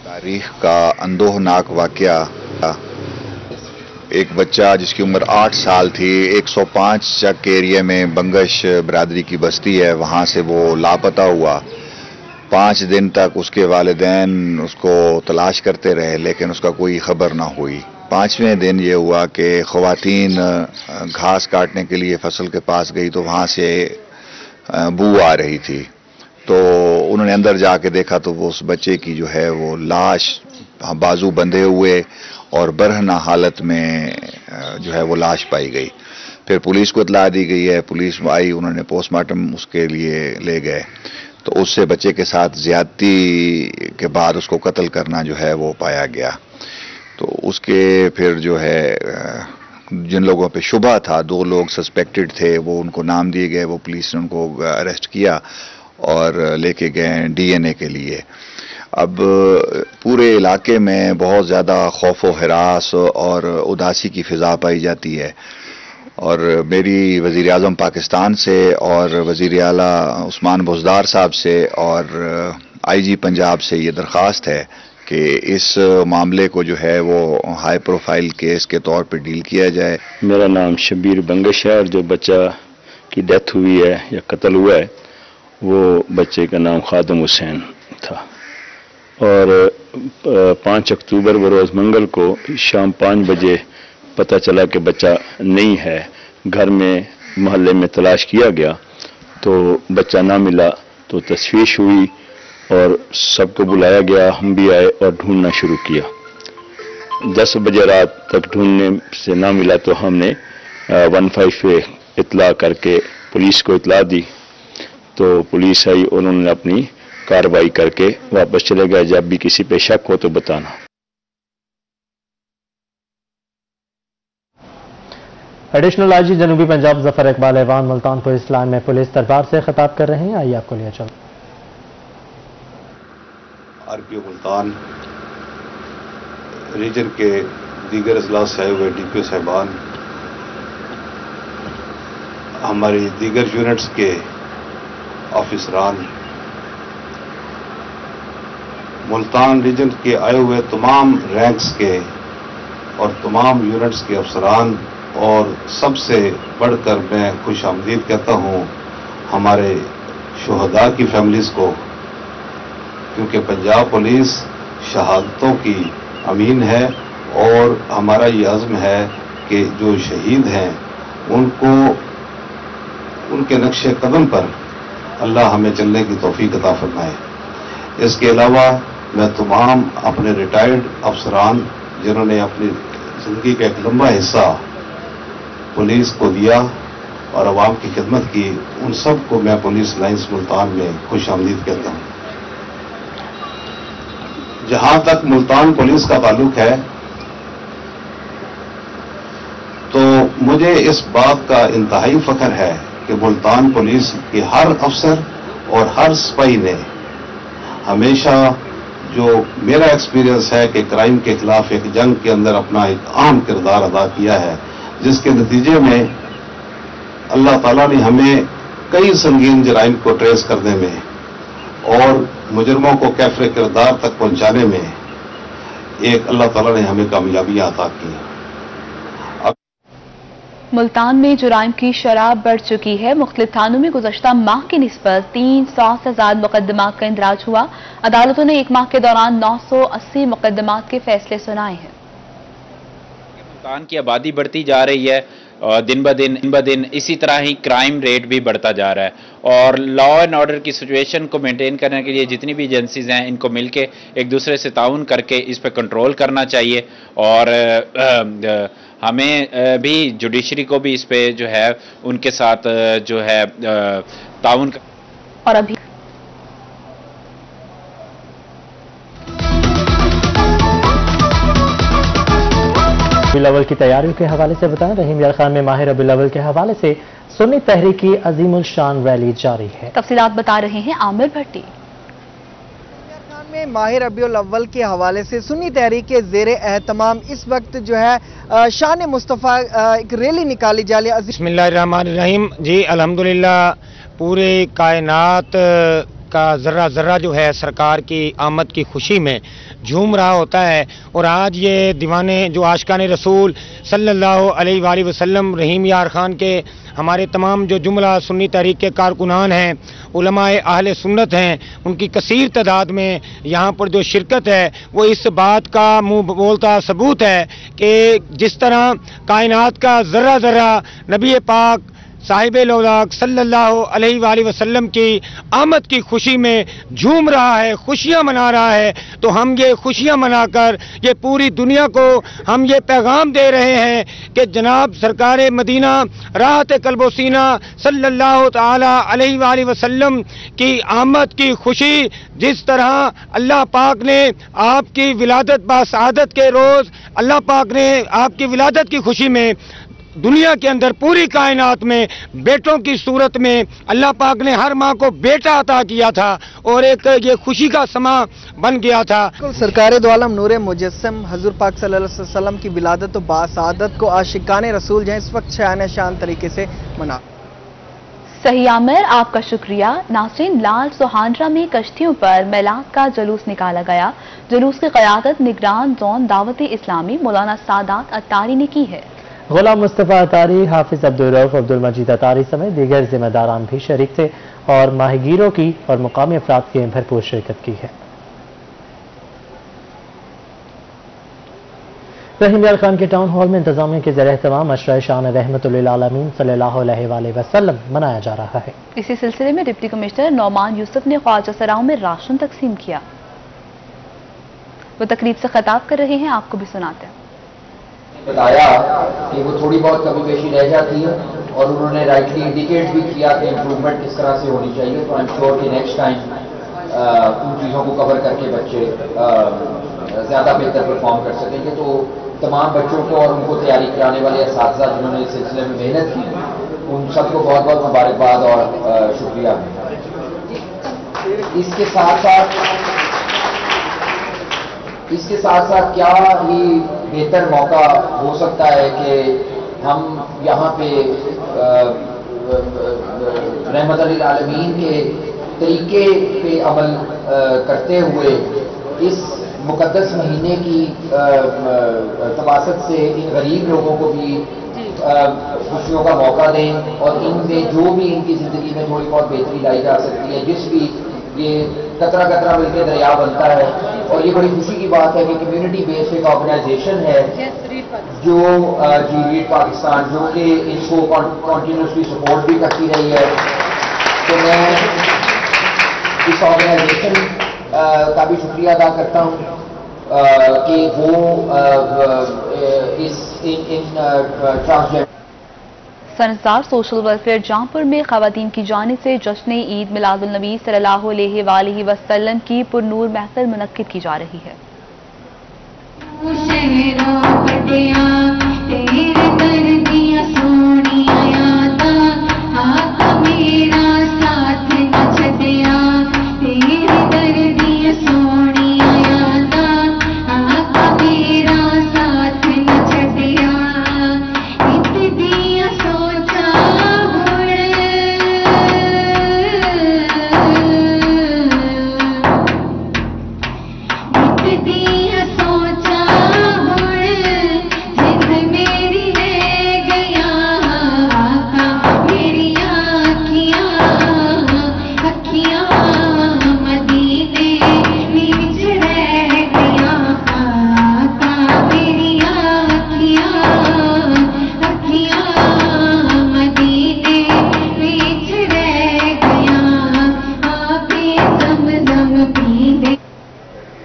तारीख का अंदोहनाक वाकया, एक बच्चा जिसकी उम्र 8 साल थी, 105 चक के एरिया में बंगश बरादरी की बस्ती है, वहां से वो लापता हुआ। 5 दिन तक उसके वालिदैन उसको तलाश करते रहे लेकिन उसका कोई खबर ना हुई। 5वें दिन ये हुआ कि ख़वातीन घास काटने के लिए फसल के पास गई तो वहां से बू आ रही थी, तो उन्होंने अंदर जाके देखा तो वो उस बच्चे की जो है वो लाश बाजू बंधे हुए और बरहना हालत में जो है वो लाश पाई गई। फिर पुलिस को इत्तला दी गई है, पुलिस आई, उन्होंने पोस्टमार्टम उसके लिए ले गए तो उससे बच्चे के साथ ज्यादती के बाद उसको कत्ल करना जो है वो पाया गया। तो उसके फिर जो है जिन लोगों पे शुबा था, 2 लोग सस्पेक्टेड थे, वो उनको नाम दिए गए, वो पुलिस ने उनको अरेस्ट किया और लेके गए डीएनए के लिए। अब पूरे इलाके में बहुत ज़्यादा खौफ व हिरास और उदासी की फ़िज़ा पाई जाती है और मेरी वज़ीर आज़म पाकिस्तान से और वज़ीर आला उस्मान बुज़दार साहब से और IG पंजाब से ये दरख्वास्त है कि इस मामले को जो है वो हाई प्रोफाइल केस के तौर पर डील किया जाए। मेरा नाम शबीर बंगश है और जो बच्चा की डेथ हुई है या कत्ल हुआ है वो बच्चे का नाम खादम हुसैन था और 5 अक्टूबर बरोज़ मंगल को शाम 5 बजे पता चला कि बच्चा नहीं है। घर में मोहल्ले में तलाश किया गया तो बच्चा ना मिला तो तशवीश हुई और सबको बुलाया गया, हम भी आए और ढूंढना शुरू किया। 10 बजे रात तक ढूंढने से ना मिला तो हमने 15 पे इतला करके पुलिस को इतला दी तो पुलिस आई और उन्होंने अपनी कार्रवाई करके वापस चले गए। जब भी किसी पे शक हो तो बताना। एडिशनल IG जनूबी पंजाब जफर इकबाल ऐवान मुल्तान पुलिस लाइन में पुलिस दरबार से खिताब कर रहे हैं। आइए आपको लिया चलो। RPO मुल्तान रीजन के दीगर अजला से आए हुए DPO साहिबान, हमारी दीगर यूनिट्स के ऑफिसरान, मुल्तान रीजन के आए हुए तमाम रैंक्स के और तमाम यूनिट्स के अफसरान और सबसे बढ़कर मैं खुश आमदीद कहता हूँ हमारे शुहदा की फैमिलीज को, क्योंकि पंजाब पुलिस शहादतों की अमीन है और हमारा ये अज़्म है कि जो शहीद हैं उनको उनके नक्शे कदम पर अल्लाह हमें चलने की तौफीक अता फरमाए। इसके अलावा मैं तमाम अपने रिटायर्ड अफसरान जिन्होंने अपनी ज़िंदगी का एक लंबा हिस्सा पुलिस को दिया और अवाम की खिदमत की, उन सब को मैं पुलिस लाइन्स मुल्तान में खुश आमदीद कहता हूँ। जहां तक मुल्तान पुलिस का ताल्लुक है तो मुझे इस बात का इंतहाई फख्र है कि मुल्तान पुलिस के हर अफसर और हर सिपाही ने हमेशा, जो मेरा एक्सपीरियंस है कि क्राइम के खिलाफ एक जंग के अंदर अपना एक अहम किरदार अदा किया है, जिसके नतीजे में अल्लाह ताला ने हमें कई संगीन जराइम को ट्रेस करने में और मुजरमों को कैफरे किरदार तक पहुंचाने में एक अल्लाह ताला ने हमें कामयाबियां अता की। मुल्तान में जुराइम की शरह बढ़ चुकी है। मुख्तलिफ थानों में गुज़श्ता माह की निस्बत 300 से ज़्यादा मुकदमात का इंदराज हुआ। अदालतों ने एक माह के दौरान 980 मुकदमात के फैसले सुनाए हैं। मुल्तान की आबादी बढ़ती जा रही है और दिन ब दिन इसी तरह ही क्राइम रेट भी बढ़ता जा रहा है और लॉ एंड ऑर्डर की सिचुएशन को मेंटेन करने के लिए जितनी भी एजेंसीज हैं इनको मिलके एक दूसरे से ताउन करके इस पर कंट्रोल करना चाहिए और हमें भी जुडिशरी को भी इस पे जो है उनके साथ जो है ताउन। और अभी रबीउल अव्वल की तैयारियों के हवाले से बताएं। रहीम यार खान में माह रबीउल अव्वल के हवाले से सुन्नी तहरीक की अजीमुल शान रैली जारी है। तफसीलात बता रहे हैं आमिर भट्टी। में माह रबीउल अव्वल के हवाले से सुन्नी तहरीक के ज़ेर एहतमाम इस वक्त जो है शान मुस्तफ़ा एक रैली निकाली जा रही है। बिस्मिल्लाहिर्रहमानिर्रहीम। जी अल्हम्दुलिल्लाह पूरे कायनात का जर्रा जर्रा जो है सरकार की आमद की खुशी में झूम रहा होता है और आज ये दीवाने जो आशिकाने रसूल सल्लल्लाहु अलैहि वसल्लम रहीम यार खान के हमारे तमाम जो जुमला सुन्नी तहरीक के कारकुनान हैं, उलमाए अहले सुन्नत हैं, उनकी कसीर तादाद में यहाँ पर जो शिरकत है वो इस बात का मुंह बोलता सबूत है कि जिस तरह कायनात का जर्रा जर्रा नबी पाक साहिबे लौलाक सल्लल्लाहु अलैहि वसल्लम की आमद की खुशी में झूम रहा है, खुशियां मना रहा है, तो हम ये खुशियां मनाकर ये पूरी दुनिया को हम ये पैगाम दे रहे हैं कि जनाब सरकार मदीना राहत कल्बो सीना सल्लल्लाहु ताला अलैहि वसल्लम की आमद की खुशी, जिस तरह अल्लाह पाक ने आपकी विलादत बासआदत के रोज़ अल्लाह पाक ने आपकी विलादत की खुशी में दुनिया के अंदर पूरी कायनात में बेटों की सूरत में अल्लाह पाक ने हर माँ को बेटा अता किया था और एक ये खुशी का समा बन गया था। सरकार दो आलम नूर मुजस्सम हजूर पाक सल्लल्लाहु अलैहि वसल्लम की विलादत और बासआदत को आशिकाने रसूल जो है इस वक्त शान शान तरीके से मना। सही आमिर, आपका शुक्रिया। नाज़रीन, लाल सुहांद्रा में कश्तियों पर मिलाद का जुलूस निकाला गया। जुलूस की क़यादत निगरान जोन दावत इस्लामी मौलाना सादात अत्तारी ने की है। गुलाम मुस्तफ़ा अत्तारी, हाफिज अब्दुल रऊफ, अब्दुल मजीद अत्तारी समेत दीगर जिम्मेदारान भी शरीक थे और माहिगीरों की और मुकामी अफराद की भरपूर शिरकत की है। रहीम यार खान के टाउन हॉल में इंतजामिया के ज़रिए तमाम अशरा शान रहमतुल आलमीन सल्लल्लाहु अलैहि वसल्लम मनाया जा रहा है। इसी सिलसिले में डिप्टी कमिश्नर नौमान यूसुफ ने ख्वाजा सराओं में राशन तकसीम किया। वो तकरीब से खिताब कर रहे हैं, आपको भी सुनाते हैं। बताया कि वो थोड़ी बहुत कमी पेशी रह जाती है और उन्होंने राइटली इंडिकेट भी किया कि इम्प्रूवमेंट किस तरह से होनी चाहिए। तो आई एम श्योर कि नेक्स्ट टाइम उन चीज़ों को कवर करके बच्चे ज़्यादा बेहतर परफॉर्म कर सकेंगे। तो तमाम बच्चों को और उनको तैयारी कराने वाले असातिज़ा जिन्होंने इस सिलसिले में मेहनत की, उन सबको बहुत बहुत मुबारकबाद और शुक्रिया। इसके साथ साथ क्या ही बेहतर मौका हो सकता है कि हम यहाँ पे रहमतुल आलमीन के तरीके पे अमल करते हुए इस मुकद्दस महीने की तवासत से इन गरीब लोगों को भी खुशियों का मौका दें और इनमें जो भी इनकी ज़िंदगी में थोड़ी बहुत बेहतरी लाई जा सकती है, जिस भी ये कतरा कतरा मिलकर दरिया बनता है। और ये बड़ी खुशी की बात है कि कम्युनिटी बेस्ड एक ऑर्गेनाइजेशन है जो रीड पाकिस्तान, जो कि इनको कॉन्टीन्यूसली सपोर्ट भी करती रही है। तो मैं इस ऑर्गेनाइजेशन का भी शुक्रिया अदा करता हूँ कि वो इन ट्रांसजेंडर सनसदार सोशल वेलफेयर जौनपुर में खवातीन की जानिब से जश्न ईद मिलादुल नबी सल्लल्लाहु अलैहि वसल्लम की पुरनूर महफिल मुनक्किद की जा रही है।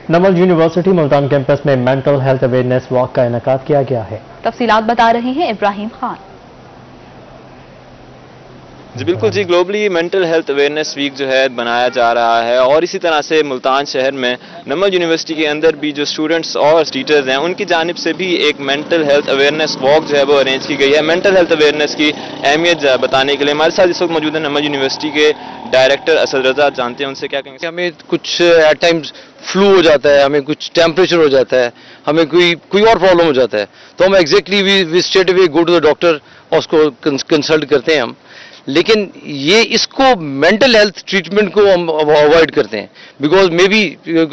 नमल यूनिवर्सिटी मुल्तान कैंपस में मेंटल हेल्थ अवेयरनेस वॉक का इनेकाद किया गया है। तफसीलात बता रहे हैं इब्राहिम खान। जी बिल्कुल जी, globally mental health awareness week जो है बनाया जा रहा है और इसी तरह से मुल्तान शहर में नमल यूनिवर्सिटी के अंदर भी जो स्टूडेंट्स और टीचर्स हैं उनकी जानिब से भी एक मेंटल हेल्थ अवेयरनेस वॉक जो है वो अरेंज की गई है। मेंटल हेल्थ अवेयरनेस की अहमियत बताने के लिए हमारे साथ इस वक्त मौजूद है नमल यूनिवर्सिटी के डायरेक्टर असद रजा। जानते हैं उनसे क्या कहेंगे। हमें कुछ एट टाइम्स फ्लू हो जाता है, हमें कुछ टेम्परेचर हो जाता है, हमें कोई और प्रॉब्लम हो जाता है, तो हम exactly we straight away go to the doctor और उसको कंसल्ट करते हैं हम। लेकिन ये इसको मेंटल हेल्थ ट्रीटमेंट को हम अवॉइड करते हैं बिकॉज मे बी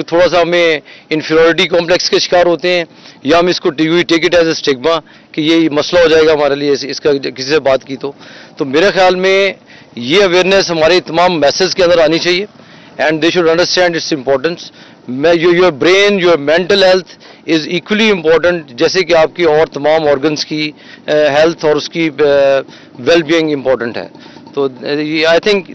थोड़ा सा हमें इन्फीरियरिटी कॉम्प्लेक्स के शिकार होते हैं या हम इसको take it as a stigma कि ये मसला हो जाएगा हमारे लिए इसका किसी से बात की। तो मेरे ख्याल में ये अवेयरनेस हमारे तमाम मैसेज के अंदर आनी चाहिए and they should understand its importance. Your brain, your mental health is equally important जैसे कि आपकी और तमाम ऑर्गन्स की हेल्थ और उसकी वेल बीइंग इम्पोर्टेंट है। तो I think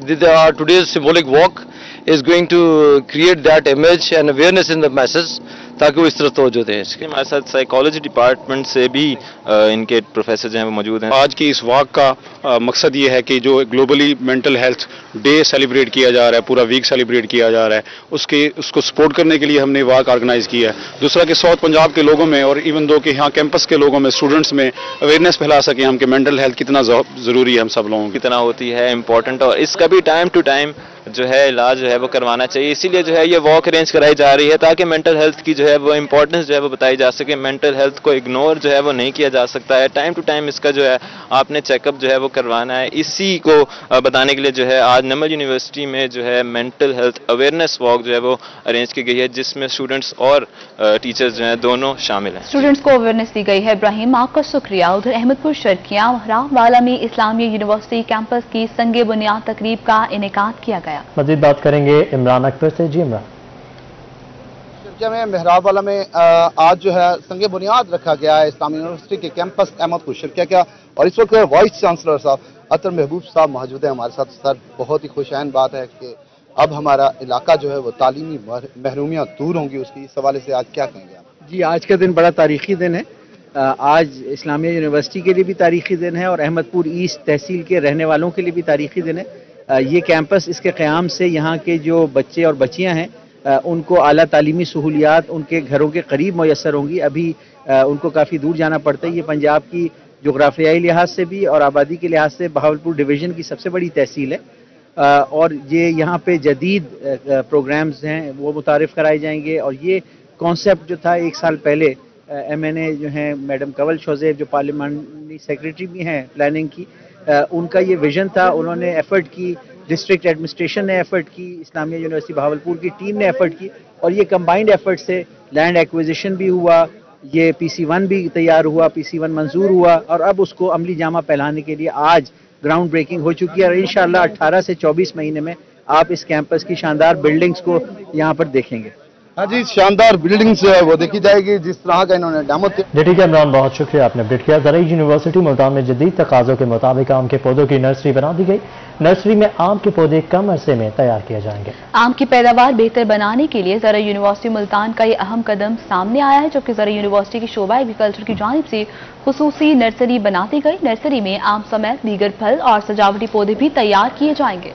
today's symbolic walk is going to create that image and awareness in the masses ताकि वो इस तरह तवज्जो दें। इसके हमारे साथ साइकोलॉजी डिपार्टमेंट से भी इनके प्रोफेसर जो हैं वो मौजूद हैं। आज की इस वॉक का मकसद ये है कि जो globally mental health day celebrate किया जा रहा है, पूरा वीक सेलिब्रेट किया जा रहा है, उसको सपोर्ट करने के लिए हमने वॉक ऑर्गेनाइज किया है। दूसरा कि साउथ पंजाब के लोगों में और इवन दो कि यहाँ कैंपस के लोगों में, स्टूडेंट्स में अवेयरनेस फैला सकें हम कि मेंटल हेल्थ कितना ज़रूरी है हम सब लोगों की। कितना होती है इम्पोर्टेंट और इसका भी टाइम टू टाइम जो है इलाज जो है वो करवाना चाहिए। इसीलिए जो है ये वॉक अरेंज कराई जा रही है ताकि मेंटल हेल्थ की जो है वो इम्पोर्टेंस जो है वो बताई जा सके। मेंटल हेल्थ को इग्नोर जो है वो नहीं किया जा सकता है। टाइम टू टाइम इसका जो है आपने चेकअप जो है वो करवाना है। इसी को बताने के लिए जो है आज नमल यूनिवर्सिटी में जो है मेंटल हेल्थ अवेयरनेस वॉक जो है वो अरेंज की गई है, जिसमें स्टूडेंट्स और टीचर्स जो हैं दोनों शामिल हैं। स्टूडेंट्स को अवेयरनेस दी गई है। इब्राहिम, आपका शुक्रिया। उधर अहमदपुर शर्किया रामवाला में इस्लामिया यूनिवर्सिटी कैंपस की संगे बुनियाद तकरीब का इनेकाद किया गया। मजीद बात करेंगे इमरान अकबर से। जी इमरान। शर्किया में मेहराबवाला में आज जो है संगे बुनियाद रखा गया है इस्लामिया यूनिवर्सिटी के कैंपस अहमदपुर शर्किया का, और इस वक्त वाइस चांसलर साहब अतर महबूब साहब मौजूद है हमारे साथ। सर, बहुत ही खुशआइन बात है कि अब हमारा इलाका जो है वो तालीमी महरूमियाँ दूर होंगी, उसकी इस हवाले से आज क्या कहेंगे आप? जी, आज का दिन बड़ा तारीखी दिन है। आज इस्लामिया यूनिवर्सिटी के लिए भी तारीखी दिन है और अहमदपुर ईस्ट तहसील के रहने वालों के लिए भी तारीखी दिन है। ये कैंपस, इसके क़याम से यहाँ के जो बच्चे और बच्चियाँ हैं उनको आला तालीमी सहूलियात उनके घरों के करीब मैसर होंगी। अभी उनको काफ़ी दूर जाना पड़ता है। ये पंजाब की जोग्राफियाई लिहाज से भी और आबादी के लिहाज से बहावलपुर डिवीज़न की सबसे बड़ी तहसील है, और ये यहाँ पे जदीद प्रोग्राम्स हैं वो मुतारिफ कराए जाएंगे। और ये कॉन्सेप्ट जो था 1 साल पहले MNA जो हैं मैडम कंवल शोज़ेब, जो पार्लियामेंट्री सेक्रेटरी भी हैं प्लानिंग की, उनका ये विजन था। उन्होंने एफर्ट की, डिस्ट्रिक्ट एडमिनिस्ट्रेशन ने एफर्ट की, इस्लामिया यूनिवर्सिटी बहावलपुर की टीम ने एफर्ट की, और ये कंबाइंड एफर्ट से लैंड एक्विजिशन भी हुआ, ये PC1 भी तैयार हुआ, PC1 मंजूर हुआ, और अब उसको अमली जामा पहनाने के लिए आज ग्राउंड ब्रेकिंग हो चुकी है। और इंशाअल्लाह 18 से 24 महीने में आप इस कैंपस की शानदार बिल्डिंग्स को यहाँ पर देखेंगे। हाँ जी, शानदार बिल्डिंग्स जो है वो देखी जाएगी, जिस तरह का इन्होंने डेमो जी ठीक है इमरान, बहुत शुक्रिया, आपने अपडेट किया। ज़राई यूनिवर्सिटी मुल्तान में जदीद तकाज़ों के मुताबिक आम के पौधों की नर्सरी बना दी गई। नर्सरी में आम के पौधे कम अरसे में तैयार किए जाएंगे। आम की पैदावार बेहतर बनाने के लिए ज़राई यूनिवर्सिटी मुल्तान का ये अहम कदम सामने आया है, जबकि ज़राई यूनिवर्सिटी की शोबा एग्रीकल्चर की जानिब से खुसूसी नर्सरी बना दी गई। नर्सरी में आम समेत दीगर फल और सजावटी पौधे भी तैयार किए जाएंगे।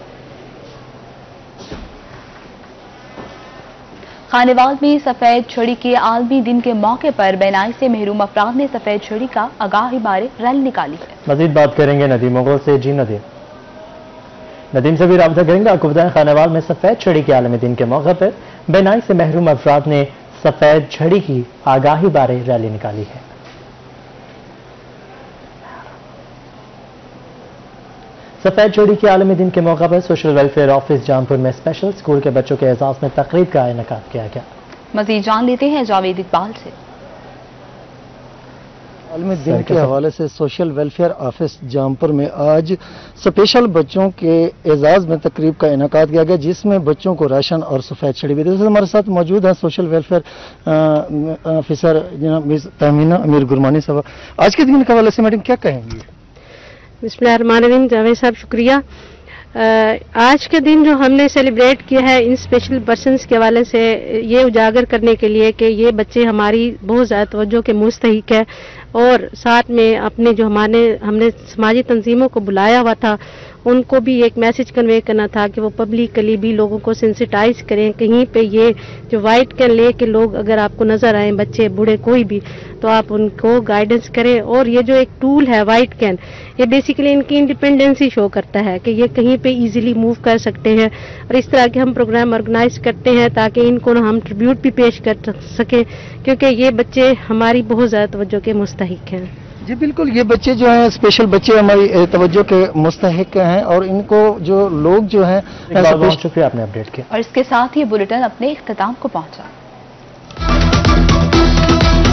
खानेवाल में सफेद छड़ी के आलमी दिन के मौके पर बेनाई से महरूम अफराद ने सफेद छड़ी का आगाही बारे रैली निकाली है। मजीद बात करेंगे नदीम मुगल से। जी नदीम से भी राब्ता करेंगे। आपको बताएं, खानेवाल में सफेद छड़ी के आलमी दिन के मौके पर बेनाई से महरूम अफराद ने सफेद छड़ी की आगाही बारे रैली निकाली है। सफेद छड़ी के आलमी दिन के मौके पर सोशल वेलफेयर ऑफिस जामपुर में स्पेशल स्कूल के बच्चों के एजाज में तकरीब का इनेकाद किया गया। मजीद जान लेते हैं जावेद इकबाल से। आलमी दिन के हवाले से सोशल वेलफेयर ऑफिस जामपुर में आज स्पेशल बच्चों के एजाज में तकरीब का इनेकाद किया गया, जिसमें बच्चों को राशन और सफेद छड़ी भी दी। हमारे साथ मौजूद है सोशल वेलफेयर ऑफिसर जनाब तहमीना अमीर गुरमानी साहब। आज के दिन के हवाले से मैडम क्या कहेंगी? बिस्मिल्लाहिर्रहमानिर्रहीम। जावेद साहब शुक्रिया। आज के दिन जो हमने सेलिब्रेट किया है इन स्पेशल पर्सन्स के हवाले से ये उजागर करने के लिए कि ये बच्चे हमारी बहुत ज़्यादा तवज्जो के मुस्तहिक है, और साथ में अपने जो हमने समाजी तंजीमों को बुलाया हुआ था उनको भी एक मैसेज कन्वे करना था कि वो पब्लिकली भी लोगों को सेंसिटाइज करें। कहीं पे ये जो वाइट कैन ले के लोग अगर आपको नज़र आए, बच्चे बूढ़े कोई भी, तो आप उनको गाइडेंस करें। और ये जो एक टूल है वाइट कैन, ये बेसिकली इनकी इंडिपेंडेंसी शो करता है कि ये कहीं पे इजीली मूव कर सकते हैं, और इस तरह के हम प्रोग्राम ऑर्गेनाइज करते हैं ताकि इनको हम ट्रिब्यूट भी पेश कर सकें, क्योंकि ये बच्चे हमारी बहुत ज़्यादा तवज्जो के मुस्तहिक हैं। जी बिल्कुल, ये बच्चे जो हैं स्पेशल बच्चे हमारी तवज्जो के मुस्तहिक हैं, और इनको जो लोग जो हैं बहुत शुक्रिया आपने अपडेट किया। और इसके साथ ही बुलेटिन अपने इख्तिताम को पहुंचा।